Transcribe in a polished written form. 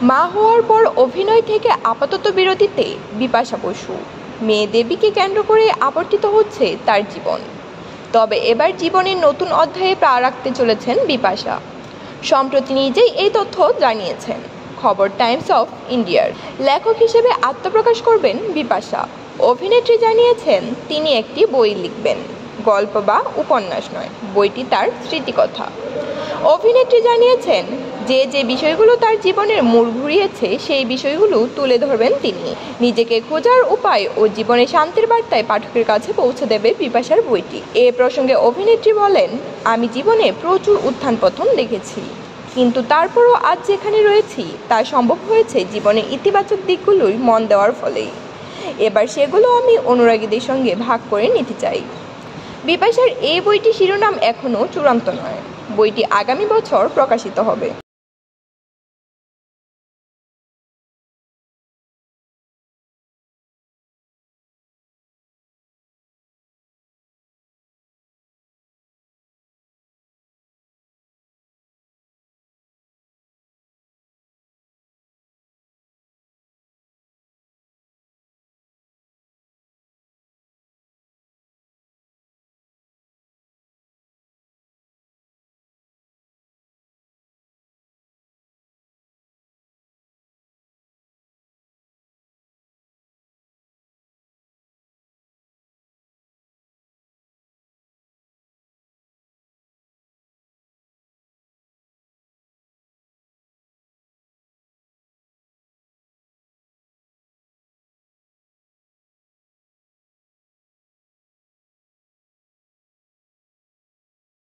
মা হওয়ার পর অভিনয় থেকে আপাতত বিরতিতে বিপাশা বসু। মেয়ে দেবীকে কেন্দ্র করে আবর্তিত হচ্ছে তার জীবন। তবে এবার জীবনের নতুন অধ্যায়ে পা রাখতে চলেছেন বিপাশা। সম্প্রতি নিজেই এই তথ্য জানিয়েছেন খবর টাইমস অফ ইন্ডিয়ার। লেখক হিসেবে আত্মপ্রকাশ করবেন বিপাশা। অভিনেত্রী জানিয়েছেন তিনি একটি বই লিখবেন, গল্প বা উপন্যাস নয়, বইটি তার স্মৃতিকথা। অভিনেত্রী জানিয়েছেন যে বিষয়গুলো তার জীবনের মোড় ঘুরিয়েছে সেই বিষয়গুলো তুলে ধরবেন তিনি। নিজেকে খোঁজার উপায় ও জীবনে শান্তির বার্তায় পাঠকের কাছে পৌঁছে দেবে বিপাশার বইটি। এ প্রসঙ্গে অভিনেত্রী বলেন, আমি জীবনে প্রচুর উত্থান পতন দেখেছি, কিন্তু তারপরও আজ যেখানে রয়েছি তা সম্ভব হয়েছে জীবনের ইতিবাচক দিকগুলোই মন দেওয়ার ফলেই। এবার সেগুলো আমি অনুরাগীদের সঙ্গে ভাগ করে নিতে চাই। বিপাশার এই বইটি শিরোনাম এখনও চূড়ান্ত নয়। বইটি আগামী বছর প্রকাশিত হবে।